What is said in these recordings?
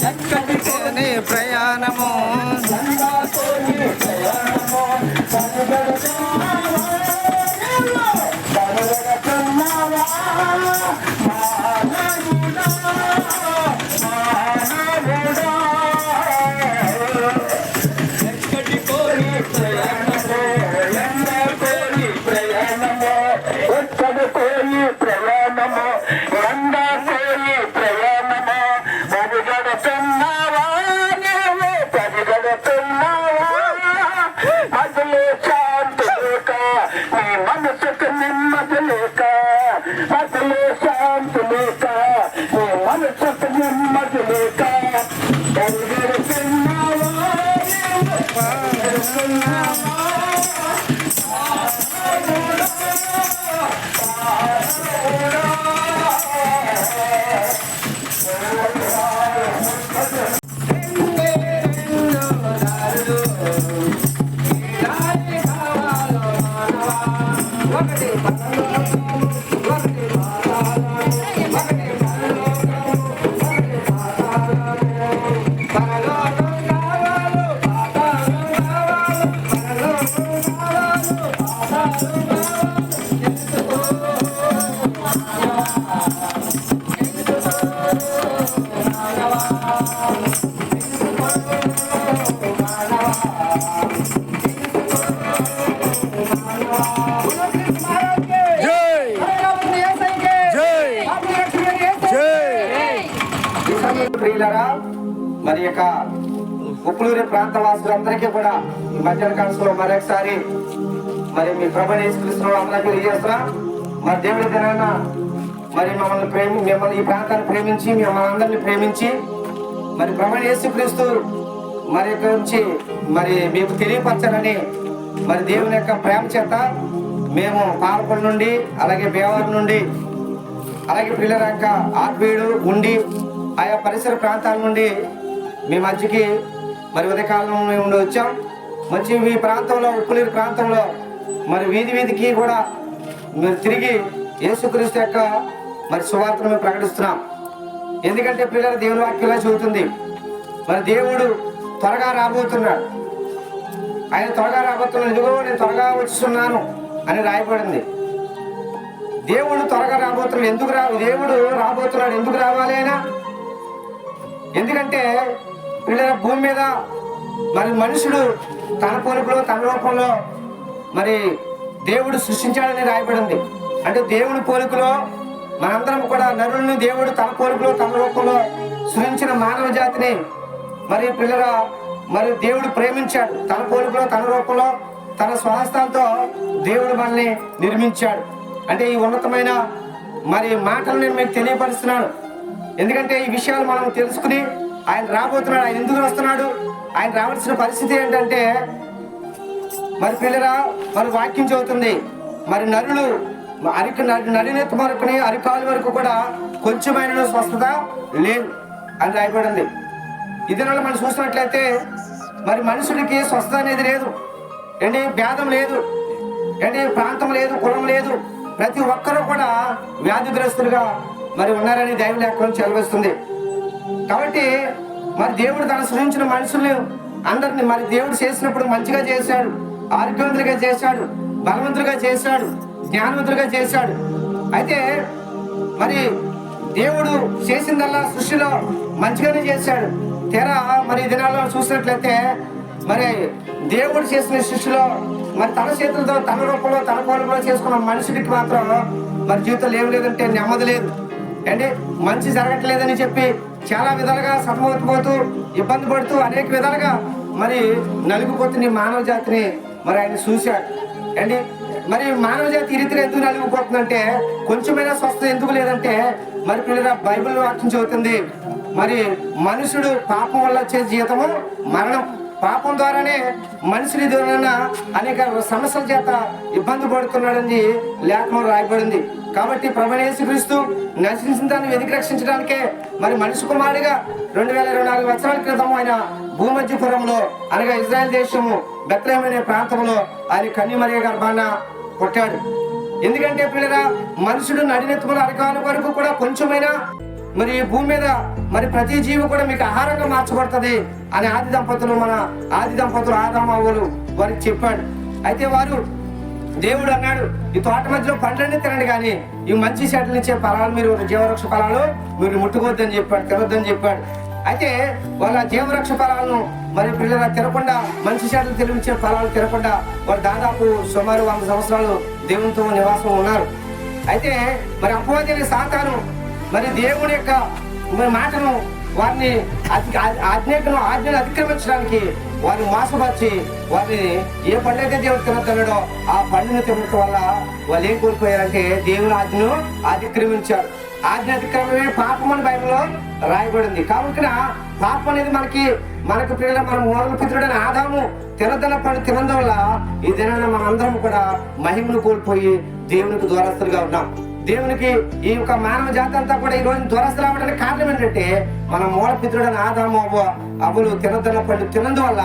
ఎక్కడికి ప్రయాణము మరి యొక్క ఉప్పులూరి ప్రాంత వాసులందరికీ కూడా ఈ మధ్యాహ్న కాలంలో మరొకసారి మరి మీ ప్రభుని యేసుక్రీస్తును అందరికీ తెలియజేస్తున్నాం. మరి దేవుడి దినాన మరి మిమ్మల్ని ఈ ప్రాంతాన్ని ప్రేమించి మిమ్మల్ని అందరినీ ప్రేమించి మరి ప్రభుని యేసుక్రీస్తు మరి గురించి మరి మీకు తెలియపరచాలని మరి దేవుని యొక్క ప్రేమ చేత మేము పాలకొండ నుండి అలాగే భీమవరం నుండి అలాగే పిల్లలంక ఆర్బీడు ఉండి ఆయా పరిసర ప్రాంతాల నుండి మీ మధ్యకి మరి ఉదయకాలం ఉండి వచ్చాం. మంచి మీ ప్రాంతంలో ఉప్పులూరు ప్రాంతంలో మరి వీధి వీధికి కూడా మీరు తిరిగి యేసుక్రీస్తు యొక్క మరి సువార్తను మేము ప్రకటిస్తున్నాం. ఎందుకంటే పిల్లల దేవుని వాక్యంలో చెబుతుంది మరి దేవుడు త్వరగా రాబోతున్నాడు. ఆయన త్వరగా రాబోతున్నాడు, ఇదిగో నేను త్వరగా వచ్చున్నాను అని రాయబడింది. దేవుడు త్వరగా రాబోతున్నాడు. దేవుడు రాబోతున్నాడు ఎందుకు రావాలి ఆయన? ఎందుకంటే పిల్లల భూమి మీద మరి మనుషుడు తన పోలికలో తన రూపంలో మరి దేవుడు సృష్టించాడని రాయబడింది. అంటే దేవుడి పోలికలో మనందరం కూడా నరులను దేవుడు తన పోలికలో తన రూపంలో సృష్టించిన మానవ జాతిని మరి పిల్లల మరి దేవుడు ప్రేమించాడు. తన పోలికలో తన రూపంలో తన స్వహస్తాలతో దేవుడు మనల్ని నిర్మించాడు. అంటే ఈ ఉన్నతమైన మరి మాటలు నేను మీకు తెలియపరుస్తున్నాను. ఎందుకంటే ఈ విషయాలు మనం తెలుసుకుని ఆయన రాబోతున్నాడు, ఆయన ఎందుకు వస్తున్నాడు, ఆయన రావాల్సిన పరిస్థితి ఏంటంటే మరి పిల్లరా మరి వాక్యం చెబుతుంది మరి నరులు నడినెత్తి వరకుని అరికాలు వరకు కూడా కొంచెమైన స్వస్థత లేదు అని రాయబడింది. ఇది మనం చూసినట్లయితే మరి మనుషుడికి స్వస్థత అనేది లేదు ఏంటి, భేదం లేదు ఏంటి, ప్రాంతం లేదు, కులం లేదు, ప్రతి ఒక్కరూ కూడా వ్యాధిగ్రస్తులుగా మరి ఉన్నారని దైవ లేఖనం చెలవిస్తుంది. కాబట్టి మరి దేవుడు తను సృష్టించిన మనుషుల్ని అందరినీ మరి దేవుడు చేసినప్పుడు మంచిగా చేశాడు, ఆరోగ్యవంతులుగా చేశాడు, బలవంతులుగా చేశాడు, జ్ఞానవంతులుగా చేశాడు. అయితే మరి దేవుడు చేసిందల్లా సృష్టిలో మంచిగానే చేశాడు. తెరా మరి ఈ దినాల్లో చూసినట్లయితే మరి దేవుడు చేసిన సృష్టిలో మరి తన చేతులతో తన రూపంలో తన పోలికలో చేసుకున్న మనుషుడికి మాత్రం మరి జీవితంలో ఏం లేదంటే నెమ్మది లేదు అంటే మంచి జరగట్లేదని చెప్పి చాలా విధాలుగా సతమతమవుతూ ఇబ్బంది పడుతూ అనేక విధాలుగా మరి నలిగిపోతున్న మానవ జాతిని మరి ఆయన చూశాడు. అండి మరి మానవ జాతి ఈ రీతిగా ఎందుకు నలిగిపోతుందంటే కొంచెమైనా స్వస్థత ఎందుకు లేదంటే మరి పిల్లల బైబిల్ వాక్యం చెబుతుంది మరి మనుషుడు పాపం వల్ల వచ్చే జీవితము మరణం. పాపం ద్వారానే మనుషుని ద్వారా అనేక సమస్యల చేత ఇబ్బంది పడుతున్నాడని లేఖనం రాయబడింది. కాబట్టి ప్రభువైన యేసుక్రీస్తు నశించిన దాన్ని వెతికి రక్షించడానికే మరి మనిషి కుమారుడిగా 2024 సంవత్సరాల క్రితం ఆయన భూమధ్యపురంలో అనగా ఇజ్రాయెల్ దేశము బెత్లెహేము అనే ప్రాంతంలో ఆయన కన్యమరియ గర్భాన పుట్టాడు. ఎందుకంటే పిల్లరా మనుషుడు నడినెత్తుకున్న అరకాల వరకు కూడా కొంచెమైనా మరి ఈ భూమి మీద మరి ప్రతి జీవి కూడా మీకు ఆహారంగా మార్చబడుతుంది అని మన ఆది దంపతులు ఆదాము అవ్వలు వారికి చెప్పాడు. అయితే వారు దేవుడు అన్నాడు, ఈ తోట మధ్యలో పండ్లన్నీ తినండి, కానీ ఈ మంచి చెట్ల ఇచ్చే ఫలాలు మీరు జీవవృక్ష ఫలాలు మీరు ముట్టుకోవద్దని చెప్పాడు, తినొద్దని చెప్పాడు. అయితే వాళ్ళ జీవవృక్ష ఫలాలను మరి పిల్లల తినకుండా, మంచి చెట్లు తెలివించే ఫలాలు తినకుండా వాళ్ళు దాదాపు సుమారు 100 సంవత్సరాలు దేవునితో నివాసం ఉన్నారు. అయితే మరి అపవాది సాతాను మరి దేవుని యొక్క మాటను వారిని ఆజ్ఞను అతిక్రమించడానికి వారిని మోసపరిచి వారిని ఏ పండు అయితే దేవుడు తినొద్దన్నాడో ఆ పండును తినడం వల్ల వాళ్ళు ఏం కోల్పోయారంటే దేవుని ఆజ్ఞను అతిక్రమించారు. ఆజ్ఞ అతిక్రమమే పాపం అని బైబిల్లో రాయబడింది. కాబట్టి పాపం అనేది మనకు పిల్లల మన మూల పితృడైన ఆదాము తినదన్న పండు తినడం వల్ల ఈ దినాన మనందరం కూడా మహిమను కోల్పోయి దేవునికి దూరస్తులుగా ఉన్నాం. దేవునికి ఈ యొక్క మానవ జాతి అంతా కూడా ఈ రోజు దూరస్తులు అవ్వడానికి కారణం ఏంటంటే మన మూల పితృడైన ఆదాము అవ్వలు తినదన్న పండు తినందువల్ల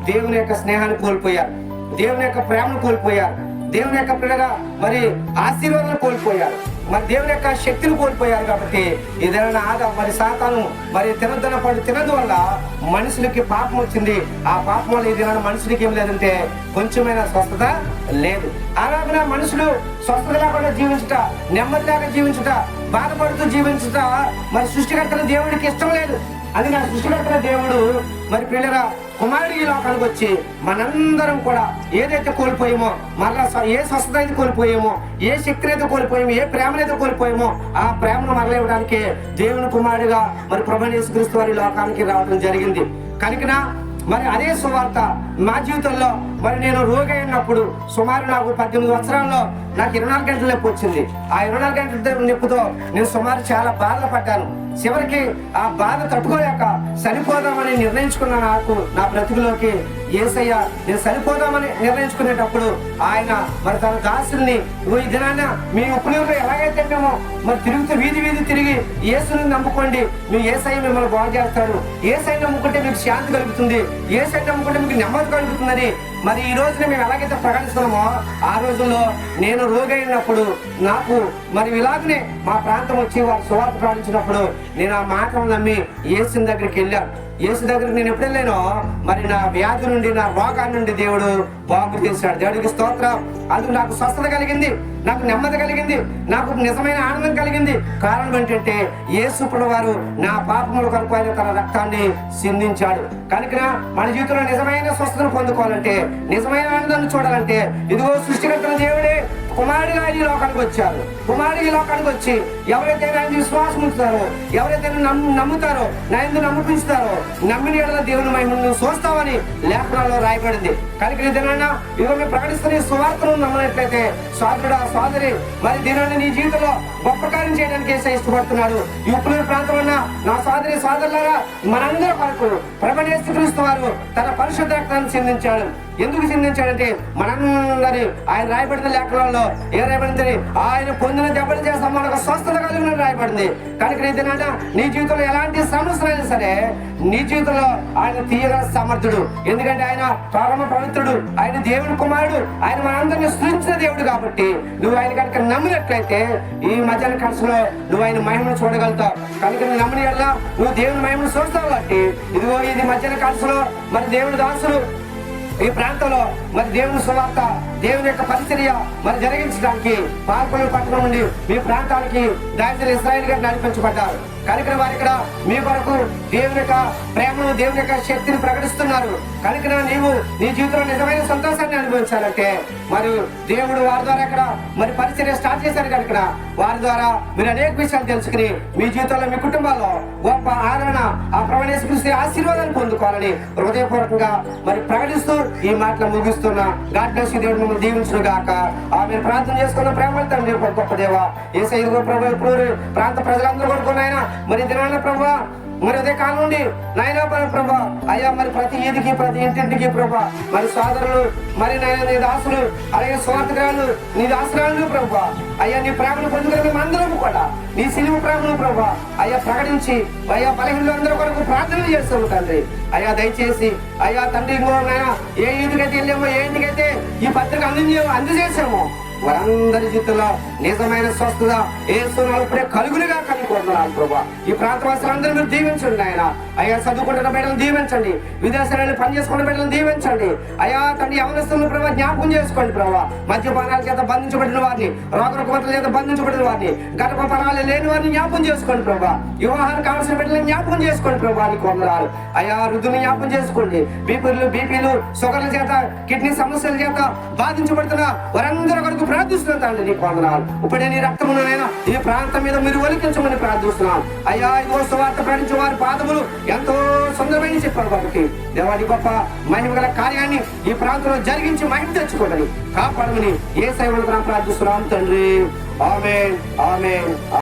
దేవుని యొక్క స్నేహాన్ని కోల్పోయారు, దేవుని యొక్క ప్రేమను కోల్పోయారు, దేవుని యొక్క పిల్లగా మరి ఆశీర్వాదాలు కోల్పోయారు, మరి దేవుని యొక్క శక్తిని కోల్పోయారు. కాబట్టి ఏదైనా మరి సాతాను మరి తినదన్న పండు తినందువల్ల మనుషులకి పాపం వచ్చింది. ఆ పాపం వల్ల ఏదైనా మనుషులకి ఏం లేదంటే కొంచెమైనా స్వస్థత లేదు. అలాగే మనుషులు స్వస్థత లేకుండా జీవించుట, నెమ్మది లేక జీవించుట, బాధపడుతూ జీవించుట మరి సృష్టికర్తల దేవుడికి ఇష్టం లేదు. అది నా సృష్టికర్తల దేవుడు మరి పిల్లరా కుమారుడు ఈ లోకానికి వచ్చి మనందరం కూడా ఏదైతే కోల్పోయామో, మరలా ఏ స్వస్థత అయితే కోల్పోయామో, ఏ శక్తిని అయితే కోల్పోయామో, ఏ ప్రేమనైతే కోల్పోయామో ఆ ప్రేమను మరల ఇవ్వడానికి దేవుని కుమారుడిగా మరి ప్రభువైన యేసుక్రీస్తు వారి లోకానికి రావడం జరిగింది. కనుక మరి అదే సువార్త మా జీవితంలో మరి నేను రోగి అయినప్పుడు సుమారు నాకు 18 సంవత్సరాల్లో నాకు 24 గంటల నొప్పి వచ్చింది. ఆ 24 గంటల నొప్పితో నేను సుమారు చాలా బాధలు పడ్డాను. చివరికి ఆ బాధ తట్టుకోలేక చనిపోదామని నిర్ణయించుకున్న నా బ్రతుకులోకి యేసయ్య నేను చనిపోదామని నిర్ణయించుకునేటప్పుడు ఆయన మరి తన దాసుల్ని ఈ దినాన మీ ఉపనీయులు ఎలాగైతే మేము మరి తిరుగుతూ వీధి తిరిగి యేసుని నమ్ముకోండి, మీ యేసయ్య మిమ్మల్ని బాగు చేస్తాడు, యేసయ్య నమ్ముకుంటే మీకు శాంతి కలుగుతుంది, యేసయ్య నమ్ముకుంటే మీకు నెమ్మది కలుగుతుందని మరి ఈ రోజున మేము ఎలాగైతే ప్రకటిస్తున్నామో ఆ రోజుల్లో నేను రోగి అయినప్పుడు నాకు మరి ఇలాగనే మా ప్రాంతం వచ్చి వారు సువార్త ప్రారంభించినప్పుడు నేను ఆ మాటను నమ్మి యేసు దగ్గరికి వెళ్ళాను. యేసు దగ్గరికి నేను ఎప్పుడు వెళ్ళానో మరి నా వ్యాధి నుండి, నా రోగాన్ని నుండి దేవుడు బాగు చేశాడు. దేవుడికి స్తోత్రం. అందుకు నాకు స్వస్థత కలిగింది, నాకు నెమ్మది కలిగింది, నాకు నిజమైన ఆనందం కలిగింది. కారణం ఏంటంటే యేసు ప్రభువారు నా పాపముల కొరకు ఆయన తన రక్తాన్ని సిందించాడు. కనుక మన జీవితంలో నిజమైన స్వస్థతను పొందుకోవాలంటే, నిజమైన ఆనందాన్ని చూడాలంటే ఇదిగో సృష్టికర్తల దేవుడే కుమారుడిగా ఈ లోకానికి వచ్చారు. కుమారుడు ఈ లోకానికి వచ్చి ఎవరైతే ఆయన విశ్వాసం ఉంచుతారో, ఎవరైతే నమ్ముతారో, నా యందు నమ్మకించుతారో, నమ్మిన ఎడల దేవుని మహిమను చూస్తామని లేఖనాల్లో రాయబడింది. కనుక ఈ దినాన ఇదిగో మేము ప్రకటిస్తున్న ఈ సువార్తను నమ్మనట్లయితే సోదరుడా సోదరి మరి దినాన్ని నీ జీవితంలో గొప్ప కార్యం చేయడానికి యేసయ్య ఇష్టపడుతున్నాడు. ఈ ఉప్పునూరు ప్రాంతంలో నా సోదరి సోదరులారా మనందరి కొరకు ప్రభువైన యేసుక్రీస్తు వారు తన పరిశుద్ధ రక్తాన్ని చిందించాడు. ఎందుకు చిందించాడంటే మనందరి ఆయన రాయబడిన లేఖనాల్లో ఏ రాయబడింది, ఆయన పొందిన దెబ్బలు చేస్తాం మనకు స్వస్థత కలిగిన రాయబడింది. కనుక నీ దినాన నీ జీవితంలో ఎలాంటి సమస్యలైనా సరే నీ జీవితంలో ఆయన తీయగల సమర్థుడు. ఎందుకంటే ఆయన పరమ పవిత్రుడు, ఆయన దేవుని కుమారుడు, ఆయన మనందరినీ సృష్టించిన దేవుడు. కాబట్టి నువ్వు ఆయన కనుక నమ్మినట్లయితే ఈ మధ్యాహ్న కలసలో నువ్వు ఆయన మహిమను చూడగలుగుతావు. కనుక నువ్వు నమ్మిన వల్ల నువ్వు దేవుని మహిమను చూస్తావు. కాబట్టి ఇదిగో ఇది మధ్యాహ్న కలసలో మరి దేవుని దాసులు ఈ ప్రాంతంలో మరి దేవుని సువార్త, దేవుని యొక్క పరిచర్య మరి జరిగించడానికి పాల్పల్లి పట్టణం నుండి మీ ప్రాంతానికి దాయితులు ఇశ్రాయేల్ గారు నడిపించబడ్డారు. కనుక వారు ఇక్కడ మీ కొరకు దేవుని యొక్క ప్రేమను, దేవుని యొక్క శక్తిని ప్రకటిస్తున్నారు. కనుక నీవు నీ జీవితంలో నిజమైన సంతోషాన్ని అనుభవించాలంటే మరి దేవుడు వారి ద్వారా ఇక్కడ మరి పరిచర్య స్టార్ట్ చేశారు. కనుక వారి ద్వారా మీరు అనేక విషయాలు తెలుసుకుని మీ జీవితంలో, మీ కుటుంబాల్లో గొప్ప ఆదరణ, ఆ ప్రభువైన యేసుక్రీస్తు ఆశీర్వాదాన్ని పొందుకోవాలని హృదయపూర్వకంగా మరి ప్రకటిస్తూ ఈ మాటలు ముగిస్తున్నా. God bless you. దేవుడు మిమ్మల్ని దీవించును గాక. మీరు ప్రార్థన చేసుకున్న ప్రేమ తండ్రి గొప్ప దేవ యేసయ్య ప్రభు ఇప్పుడు ప్రాంత ప్రజలందరూ కొడుకున్నాయన మరి దినాన ప్రభా మరి అదే కాలం నుండి నాయనా ప్రభా అయ్యా మరి ప్రతి ఈదికి, ప్రతి ఇంటింటికి ప్రభా మరి సోదరులు మరి నాయన నీ దాసులు అలాగే స్వార్థకురాలు నీ దాసురాలు ప్రభా అయ్యా నీ ప్రేమను పొందుకుని మేము అందరం కూడా నీ సిలువ ప్రేమను ప్రభా అయ్యా ప్రకటించి అయ్యా బలహీనులు అందరూ కొరకు ప్రార్థనలు చేస్తాము తండ్రి. అయ్యా దయచేసి అయ్యా తండ్రి ఇంకో నాయన ఏ ఇంటికైతే వెళ్ళామో, ఏ ఇంటికైతే ఈ పత్రిక అందజేసామో వారందరి జీవితంలో నిజమైన స్వస్థత ఏసునామములో ఇప్పుడే కలుగులుగా కలుగుతున్నాను ప్రభా. ఈ ప్రాంతవాసులందరూ మీరు దీవించండి ఆయన. అయ్యా చదువుకుంటున్న బిడ్డలను దీవించండి, విదేశాలను పని చేసుకున్న బిడ్డలను దీవించండి అయ్యా. తండ్రి యవనస్తులను ప్రభావ జ్ఞాపకం చేసుకోండి ప్రభావ. మద్యపానాల చేత బంధించబడిన వారిని, రోగరుకుమతల చేత బంధించబడిన వారిని, గర్భఫలాలు లేని వారిని జ్ఞాపకం చేసుకోండి ప్రభావ. వివాహానికి కావాల్సిన బిడ్డలను జ్ఞాపకం చేసుకోండి ప్రభావ. నీకు వందనాలు అయ్యా. వృద్ధులను జ్ఞాపకం చేసుకోండి. బీపీలు షుగర్ల చేత, కిడ్నీ సమస్యల చేత బాధించబడుతున్న వారందరూ కొరకు ప్రార్థిస్తున్నాను తండ్రి. నీకు వందనాలు. ఇప్పుడే నీ రక్తమునైనా ఈ ప్రాంతం మీద మీరు ఒలికించమని ప్రార్థిస్తున్నాను అయ్యా. ఇదిగో సువార్త ప్రకటించే వారి పాదములు ఎంతో సుందరమైన చెప్పారు కాబట్టి దేవాడి గొప్ప మహిమ గల కార్యాన్ని ఈ ప్రాంతంలో జరిగించి మహిమ తెచ్చుకోవడానికి కాపాడమని యేసయ్య ప్రార్థిస్తున్నాం తండ్రి. ఆమేన్, ఆమేన్.